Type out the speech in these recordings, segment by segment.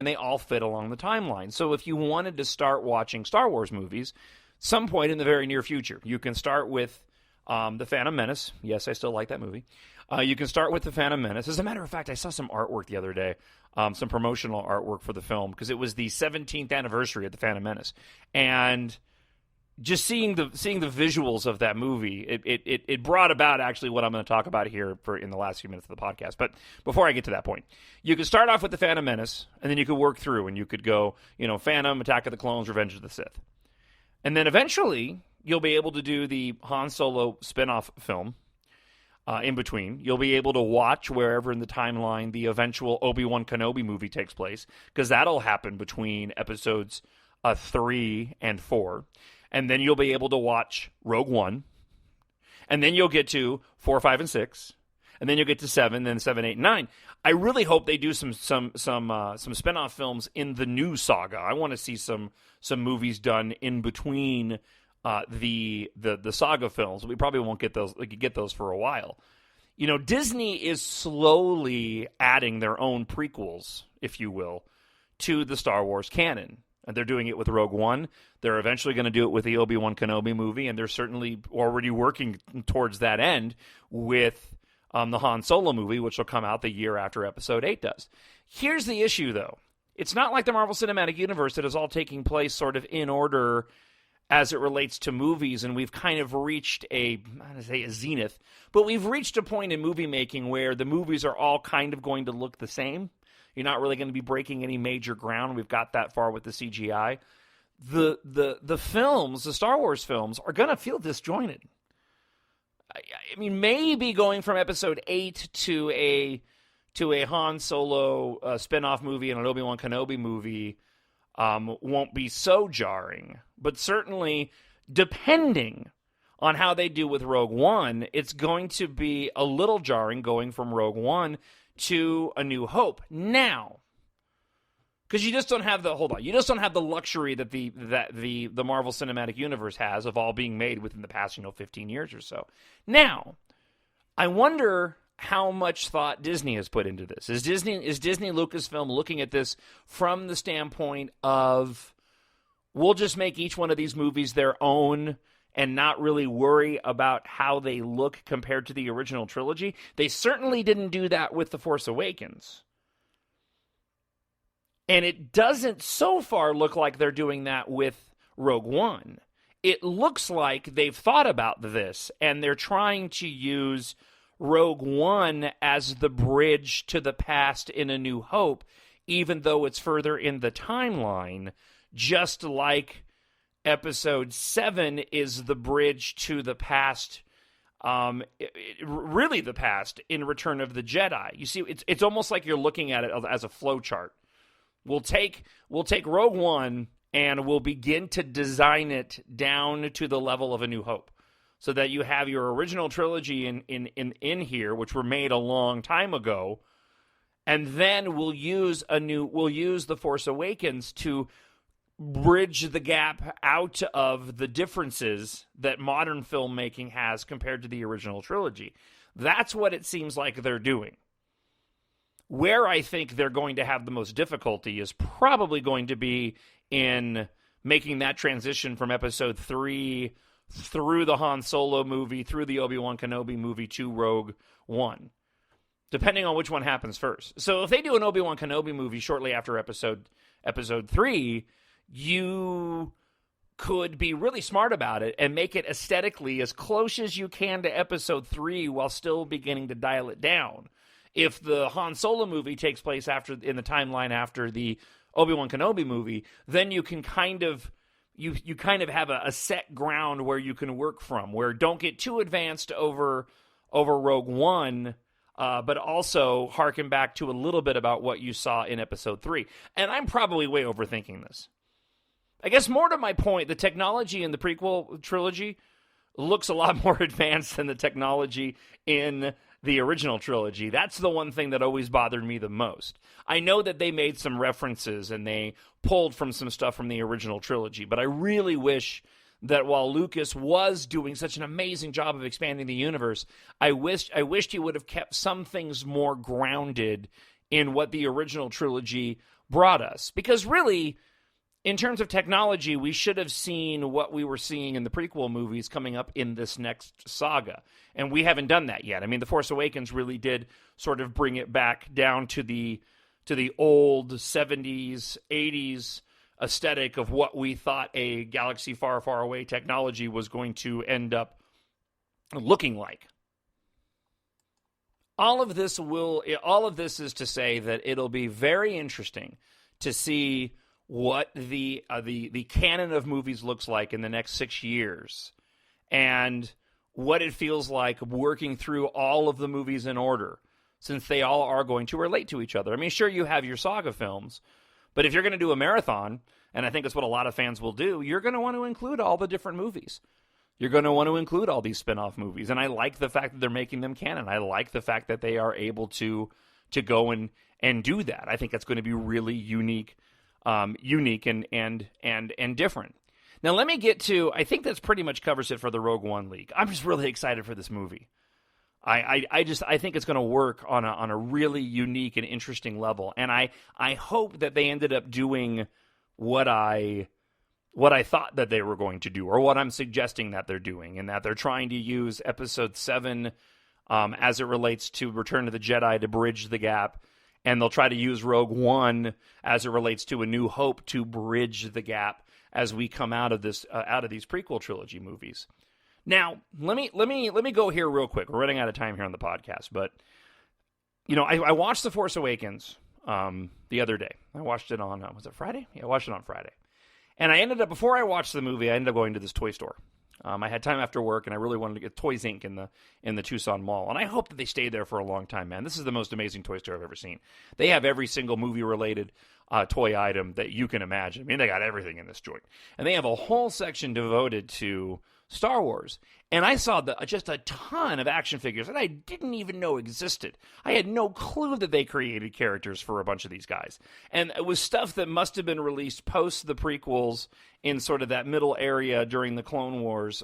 they all fit along the timeline. So if you wanted to start watching Star Wars movies, some point in the very near future, you can start with The Phantom Menace. Yes, I still like that movie. You can start with The Phantom Menace. As a matter of fact, I saw some artwork the other day, some promotional artwork for the film, because it was the 17th anniversary of The Phantom Menace. And just seeing the visuals of that movie, it brought about actually what I'm going to talk about here in the last few minutes of the podcast. But before I get to that point, you could start off with The Phantom Menace, and then you could work through, and you could go, Phantom, Attack of the Clones, Revenge of the Sith. And then eventually, you'll be able to do the Han Solo spin-off film in between. You'll be able to watch wherever in the timeline the eventual Obi-Wan Kenobi movie takes place, because that'll happen between episodes 3 and 4. And then you'll be able to watch Rogue One. And then you'll get to 4, 5, and 6. And then you'll get to 7, then 7, 8, and 9. I really hope they do some spin-off films in the new saga. I want to see some movies done in between the saga films. We probably won't get those for a while. Disney is slowly adding their own prequels, if you will, to the Star Wars canon. And they're doing it with Rogue One. They're eventually going to do it with the Obi-Wan Kenobi movie, and they're certainly already working towards that end with the Han Solo movie, which will come out the year after Episode 8 does. Here's the issue, though. It's not like the Marvel Cinematic Universe that is all taking place sort of in order as it relates to movies, and we've kind of reached a zenith, but we've reached a point in movie making where the movies are all kind of going to look the same. You're not really going to be breaking any major ground. We've got that far with the CGI. The films, the Star Wars films, are going to feel disjointed. I mean, maybe going from Episode 8 to a Han Solo spin-off movie and an Obi-Wan Kenobi movie won't be so jarring. But certainly, depending on how they do with Rogue One, it's going to be a little jarring going from Rogue One to A New Hope now, because you just don't have the luxury that the Marvel Cinematic Universe has of all being made within the past 15 years or so. Now, I wonder how much thought Disney has put into this. Is Disney Lucasfilm looking at this from the standpoint of, we'll just make each one of these movies their own and not really worry about how they look compared to the original trilogy? They certainly didn't do that with The Force Awakens. And it doesn't so far look like they're doing that with Rogue One. It looks like they've thought about this, and they're trying to use Rogue One as the bridge to the past in A New Hope, even though it's further in the timeline, just like Episode 7 is the bridge to the past, really the past, in Return of the Jedi. You see, it's almost like you're looking at it as a flow chart. We'll take Rogue One and we'll begin to design it down to the level of A New Hope, so that you have your original trilogy in here, which were made a long time ago, and then we'll use The Force Awakens to bridge the gap out of the differences that modern filmmaking has compared to the original trilogy. That's what it seems like they're doing. Where I think they're going to have the most difficulty is probably going to be in making that transition from Episode 3 through the Han Solo movie, through the Obi-Wan Kenobi movie to Rogue One, depending on which one happens first. So if they do an Obi-Wan Kenobi movie shortly after Episode 3, you could be really smart about it and make it aesthetically as close as you can to Episode 3 while still beginning to dial it down. If the Han Solo movie takes place in the timeline after the Obi-Wan Kenobi movie, then you can kind of have a set ground where you can work from, where don't get too advanced over Rogue One, but also harken back to a little bit about what you saw in Episode 3. And I'm probably way overthinking this. I guess more to my point, the technology in the prequel trilogy looks a lot more advanced than the technology in the original trilogy. That's the one thing that always bothered me the most. I know that they made some references and they pulled from some stuff from the original trilogy, but I really wish that while Lucas was doing such an amazing job of expanding the universe, I wished he would have kept some things more grounded in what the original trilogy brought us. Because really, in terms of technology, we should have seen what we were seeing in the prequel movies coming up in this next saga. And we haven't done that yet. I mean, The Force Awakens really did sort of bring it back down to the old 70s, 80s aesthetic of what we thought a galaxy far, far away technology was going to end up looking like. All of this is to say that it'll be very interesting to see what the canon of movies looks like in the next 6 years, and what it feels like working through all of the movies in order, since they all are going to relate to each other. I mean, sure, you have your saga films, but if you're going to do a marathon, and I think that's what a lot of fans will do, you're going to want to include all the different movies. You're going to want to include all these spin-off movies, and I like the fact that they're making them canon. I like the fact that they are able to go and do that. I think that's going to be really unique and different. Now, let me get to, I think that's pretty much covers it for the Rogue One leak. I'm just really excited for this movie. I think it's going to work on a really unique and interesting level, and I hope that they ended up doing what I thought that they were going to do, or what I'm suggesting that they're doing, and that they're trying to use Episode 7 as it relates to Return of the Jedi to bridge the gap, and they'll try to use Rogue One as it relates to A New Hope to bridge the gap as we come out of these prequel trilogy movies. Now, let me go here real quick. We're running out of time here on the podcast, but I watched The Force Awakens the other day. I watched it on was it Friday? Yeah, I watched it on Friday. And before I watched the movie, I ended up going to this toy store. I had time after work, and I really wanted to get Toys Inc. in the Tucson Mall. And I hope that they stayed there for a long time, man. This is the most amazing toy store I've ever seen. They have every single movie-related toy item that you can imagine. I mean, they got everything in this joint. And they have a whole section devoted to Star Wars. And I saw just a ton of action figures that I didn't even know existed. I had no clue that they created characters for a bunch of these guys. And it was stuff that must have been released post the prequels in sort of that middle area during the Clone Wars,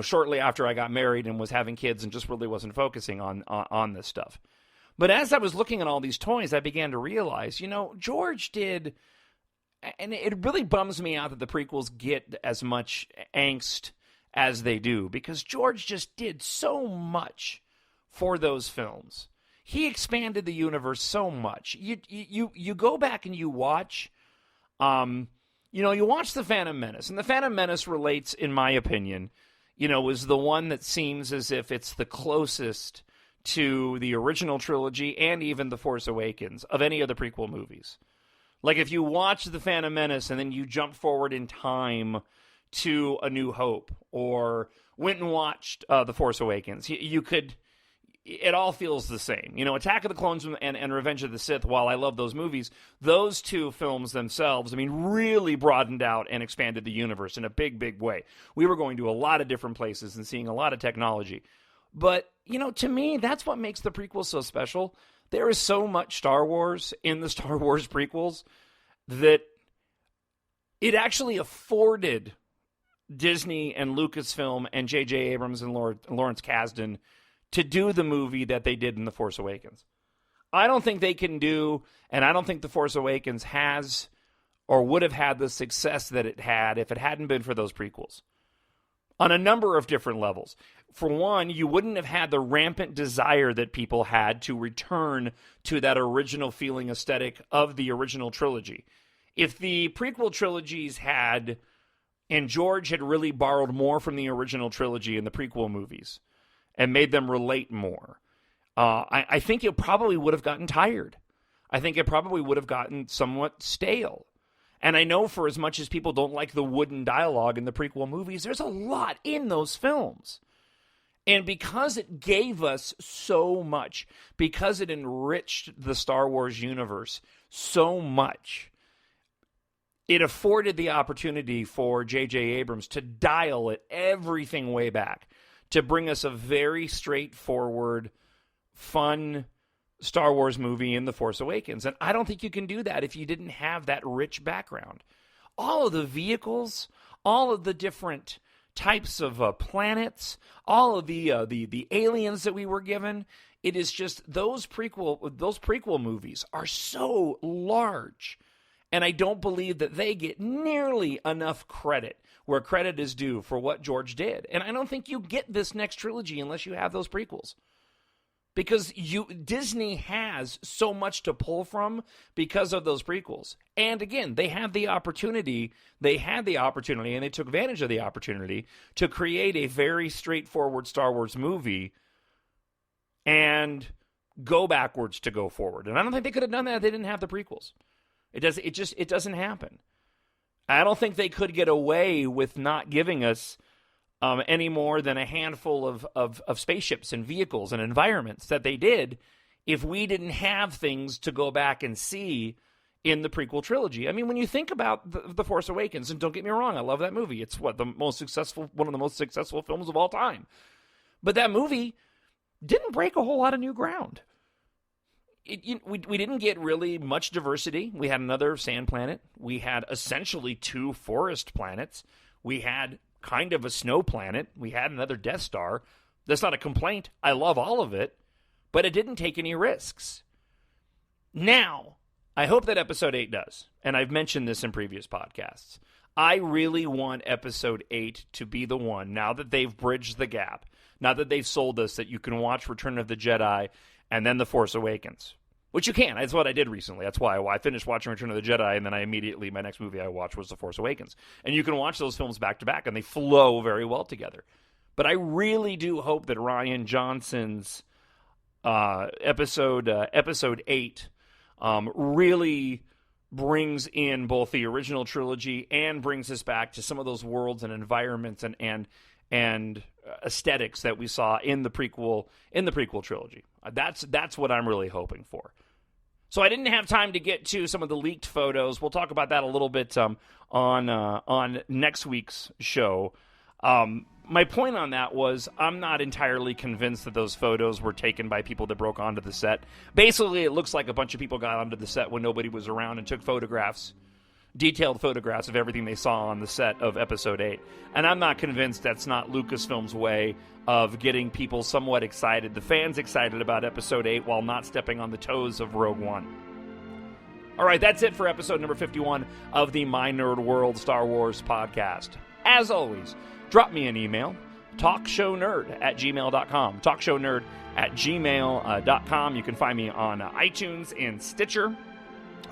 shortly after I got married and was having kids and just really wasn't focusing on this stuff. But as I was looking at all these toys, I began to realize, George did, and it really bums me out that the prequels get as much angst as they do, because George just did so much for those films. He expanded the universe so much. You go back and you watch, you watch The Phantom Menace, and The Phantom Menace relates, in my opinion, is the one that seems as if it's the closest to the original trilogy and even The Force Awakens of any of the prequel movies. Like, if you watch The Phantom Menace and then you jump forward in time to A New Hope, or went and watched The Force Awakens, it all feels the same. Attack of the Clones and Revenge of the Sith, while I love those movies, those two films themselves, really broadened out and expanded the universe in a big, big way. We were going to a lot of different places and seeing a lot of technology. But, to me, that's what makes the prequels so special. There is so much Star Wars in the Star Wars prequels that it actually afforded Disney and Lucasfilm and J.J. Abrams and Lawrence Kasdan to do the movie that they did in The Force Awakens. I don't think they can do, and I don't think The Force Awakens has or would have had the success that it had if it hadn't been for those prequels. On a number of different levels. For one, you wouldn't have had the rampant desire that people had to return to that original feeling aesthetic of the original trilogy. If the prequel trilogies had, and George had really borrowed more from the original trilogy in the prequel movies and made them relate more, I think it probably would have gotten tired. I think it probably would have gotten somewhat stale. And I know, for as much as people don't like the wooden dialogue in the prequel movies, there's a lot in those films. And because it gave us so much, because it enriched the Star Wars universe so much, it afforded the opportunity for J.J. Abrams to dial it everything way back, to bring us a very straightforward, fun Star Wars movie in The Force Awakens. And I don't think you can do that if you didn't have that rich background. All of the vehicles, all of the different types of planets, all of the aliens that we were given. It is just those prequel movies are so large, and I don't believe that they get nearly enough credit where credit is due for what George did. And I don't think you get this next trilogy unless you have those prequels. Because Disney has so much to pull from because of those prequels. And again, they had the opportunity, and they took advantage of the opportunity to create a very straightforward Star Wars movie and go backwards to go forward. And I don't think they could have done that if they didn't have the prequels. It doesn't happen. I don't think they could get away with not giving us any more than a handful of spaceships and vehicles and environments that they did if we didn't have things to go back and see in the prequel trilogy. I mean, when you think about the Force Awakens, and don't get me wrong, I love that movie. It's one of the most successful films of all time. But that movie didn't break a whole lot of new ground. We didn't get really much diversity. We had another sand planet. We had essentially 2 forest planets. We had kind of a snow planet. We had another Death Star. That's not a complaint. I love all of it, but it didn't take any risks. Now, I hope that Episode 8 does, and I've mentioned this in previous podcasts. I really want Episode 8 to be the one, now that they've bridged the gap, now that they've sold us that you can watch Return of the Jedi and then The Force Awakens. Which you can. That's what I did recently. That's why I finished watching Return of the Jedi, and then my next movie I watched was The Force Awakens. And you can watch those films back to back, and they flow very well together. But I really do hope that Rian Johnson's episode 8 really brings in both the original trilogy and brings us back to some of those worlds and environments and aesthetics that we saw in the prequel trilogy. That's what I'm really hoping for. So I didn't have time to get to some of the leaked photos. We'll talk about that a little bit on next week's show. My point on that was I'm not entirely convinced that those photos were taken by people that broke onto the set. Basically, it looks like a bunch of people got onto the set when nobody was around and took detailed photographs of everything they saw on the set of Episode 8. And I'm not convinced that's not Lucasfilm's way of getting people somewhat excited, the fans excited about Episode 8 while not stepping on the toes of Rogue One. All right, that's it for episode number 51 of the My Nerd World Star Wars podcast. As always, drop me an email, talkshownerd@gmail.com, talkshownerd@gmail.com. You can find me on iTunes and Stitcher.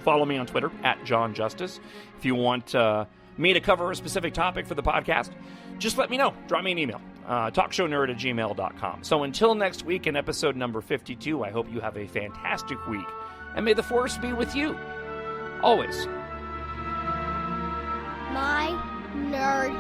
Follow me on Twitter @Jon Justice. If you want me to cover a specific topic for the podcast, just let me know. Drop me an email, talkshownerd@gmail.com. So until next week in episode number 52, I hope you have a fantastic week, and may the Force be with you always. My Nerd